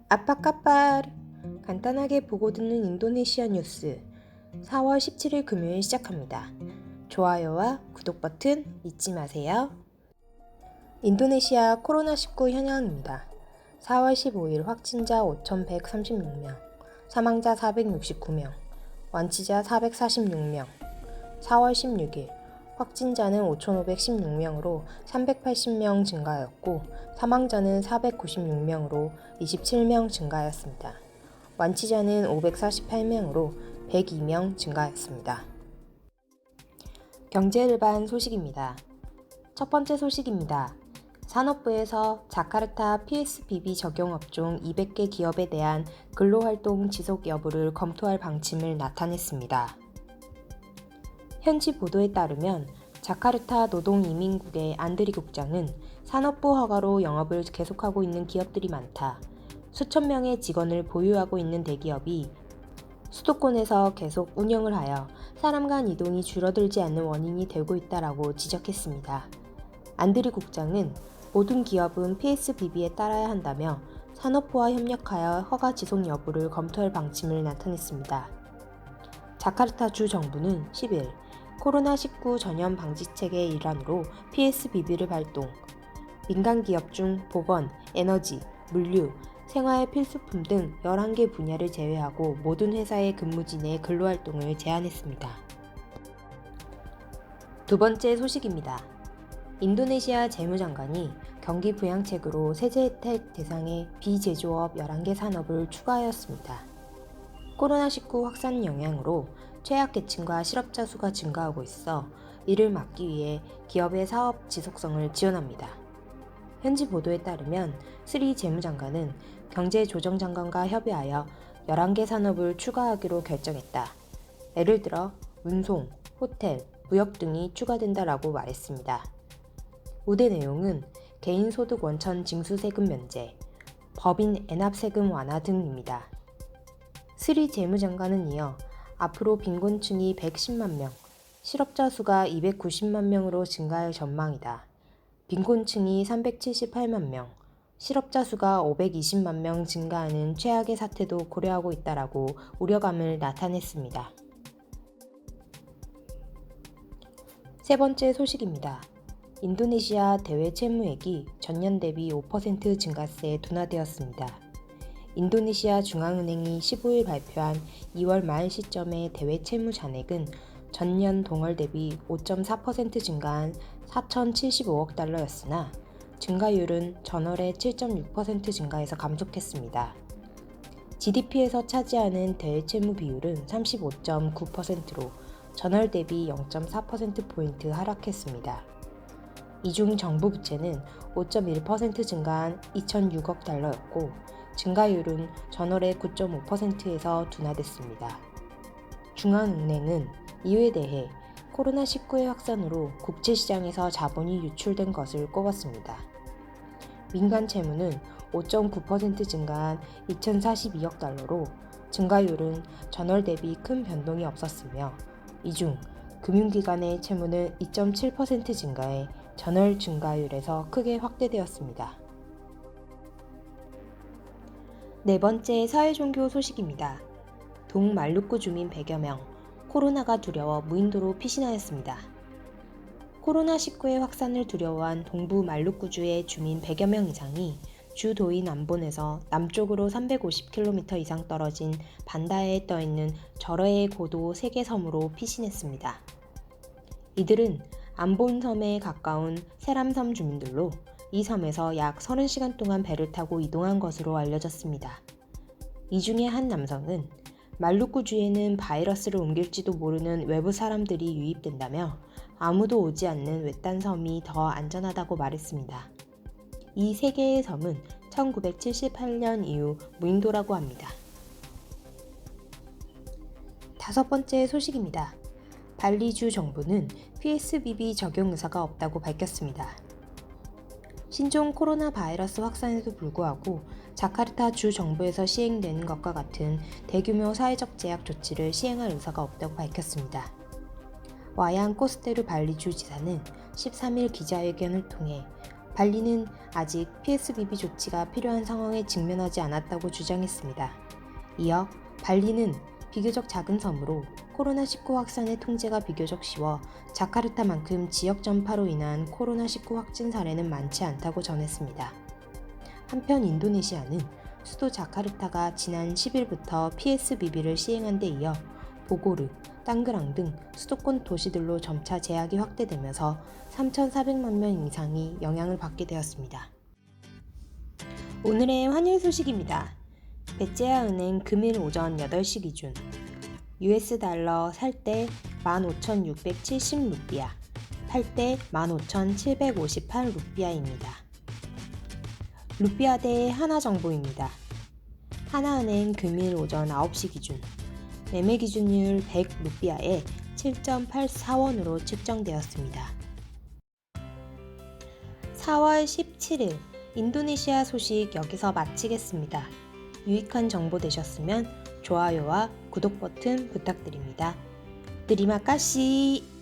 아빠까빨 간단하게 보고 듣는 인도네시아 뉴스 4월 17일 금요일 시작합니다. 좋아요와 구독 버튼 잊지 마세요. 인도네시아 코로나19 현황입니다. 4월 15일 확진자 5,136명, 사망자 469명, 완치자 446명. 4월 16일 확진자는 5,516명으로 380명 증가하였고 사망자는 496명으로 27명 증가하였습니다. 완치자는 548명으로 102명 증가하였습니다. 경제일반 소식입니다. 첫 번째 소식입니다. 산업부에서 자카르타 PSBB 적용 업종 200개 기업에 대한 근로활동 지속 여부를 검토할 방침을 나타냈습니다. 현지 보도에 따르면 자카르타 노동이민국의 안드리 국장은 산업부 허가로 영업을 계속하고 있는 기업들이 많다. 수천 명의 직원을 보유하고 있는 대기업이 수도권에서 계속 운영을 하여 사람 간 이동이 줄어들지 않는 원인이 되고 있다라고 지적했습니다. 안드리 국장은 모든 기업은 PSBB에 따라야 한다며 산업부와 협력하여 허가 지속 여부를 검토할 방침을 나타냈습니다. 자카르타 주 정부는 10일 코로나19 전염 방지책의 일환으로 PSBB를 발동, 민간 기업 중 보건, 에너지, 물류, 생활 필수품 등 11개 분야를 제외하고 모든 회사의 근무진의 근로활동을 제한했습니다. 두 번째 소식입니다. 인도네시아 재무장관이 경기 부양책으로 세제 혜택 대상의 비제조업 11개 산업을 추가하였습니다. 코로나19 확산 영향으로 취약계층과 실업자 수가 증가하고 있어 이를 막기 위해 기업의 사업 지속성을 지원합니다. 현지 보도에 따르면 스리 재무장관은 경제조정장관과 협의하여 11개 산업을 추가하기로 결정했다. 예를 들어 운송, 호텔, 무역 등이 추가된다라고 말했습니다. 우대 내용은 개인소득 원천 징수세금 면제, 법인 애납세금 완화 등입니다. 스리 재무장관은 이어 앞으로 빈곤층이 110만 명, 실업자 수가 290만 명으로 증가할 전망이다. 빈곤층이 378만 명, 실업자 수가 520만 명 증가하는 최악의 사태도 고려하고 있다라고 우려감을 나타냈습니다. 세 번째 소식입니다. 인도네시아 대외 채무액이 전년 대비 5% 증가세에 둔화되었습니다. 인도네시아 중앙은행이 15일 발표한 2월 말 시점의 대외 채무 잔액은 전년 동월 대비 5.4% 증가한 4,075억 달러였으나 증가율은 전월의 7.6% 증가해서 감속했습니다. GDP에서 차지하는 대외 채무 비율은 35.9%로 전월 대비 0.4%포인트 하락했습니다. 이 중 정부 부채는 5.1% 증가한 2,006억 달러였고 증가율은 전월의 9.5%에서 둔화됐습니다. 중앙은행은 이에 대해 코로나19의 확산으로 국제시장에서 자본이 유출된 것을 꼽았습니다. 민간 채무는 5.9% 증가한 2,042억 달러로 증가율은 전월 대비 큰 변동이 없었으며 이 중 금융기관의 채무는 2.7% 증가해 전월 증가율에서 크게 확대되었습니다. 네 번째 사회종교 소식입니다. 동말루쿠 주민 100여 명, 코로나가 두려워 무인도로 피신하였습니다. 코로나19의 확산을 두려워한 동부 말루쿠주의 주민 100여 명 이상이 주 도인 암본에서 남쪽으로 350km 이상 떨어진 반다해에 떠있는 절호의 고도 3개 섬으로 피신했습니다. 이들은 암본 섬에 가까운 세람섬 주민들로 이 섬에서 약 30시간 동안 배를 타고 이동한 것으로 알려졌습니다. 이 중에 한 남성은 말루쿠주에는 바이러스를 옮길지도 모르는 외부 사람들이 유입된다며 아무도 오지 않는 외딴 섬이 더 안전하다고 말했습니다. 이 세 개의 섬은 1978년 이후 무인도라고 합니다. 다섯 번째 소식입니다. 발리주 정부는 PSBB 적용 의사가 없다고 밝혔습니다. 신종 코로나 바이러스 확산에도 불구하고 자카르타 주 정부에서 시행되는 것과 같은 대규모 사회적 제약 조치를 시행할 의사가 없다고 밝혔습니다. 와양 코스테르 발리주 지사는 13일 기자회견을 통해 발리는 아직 PSBB 조치가 필요한 상황에 직면하지 않았다고 주장했습니다. 이어 발리는 비교적 작은 섬으로 코로나19 확산의 통제가 비교적 쉬워 자카르타만큼 지역 전파로 인한 코로나19 확진 사례는 많지 않다고 전했습니다. 한편 인도네시아는 수도 자카르타가 지난 10일부터 PSBB를 시행한 데 이어 보고르, 땅그랑 등 수도권 도시들로 점차 제약이 확대되면서 3,400만 명 이상이 영향을 받게 되었습니다. 오늘의 환율 소식입니다. 베제아은행 금일 오전 8시 기준 US 달러 살 때 15,670 루피아, 팔 때 15,758 루피아입니다. 루피아 대 하나 정보입니다. 하나은행 금일 오전 9시 기준 매매 기준율 100 루피아에 7.84원으로 측정되었습니다. 4월 17일 인도네시아 소식 여기서 마치겠습니다. 유익한 정보 되셨으면 좋아요와 구독 버튼 부탁드립니다. 드리마카시!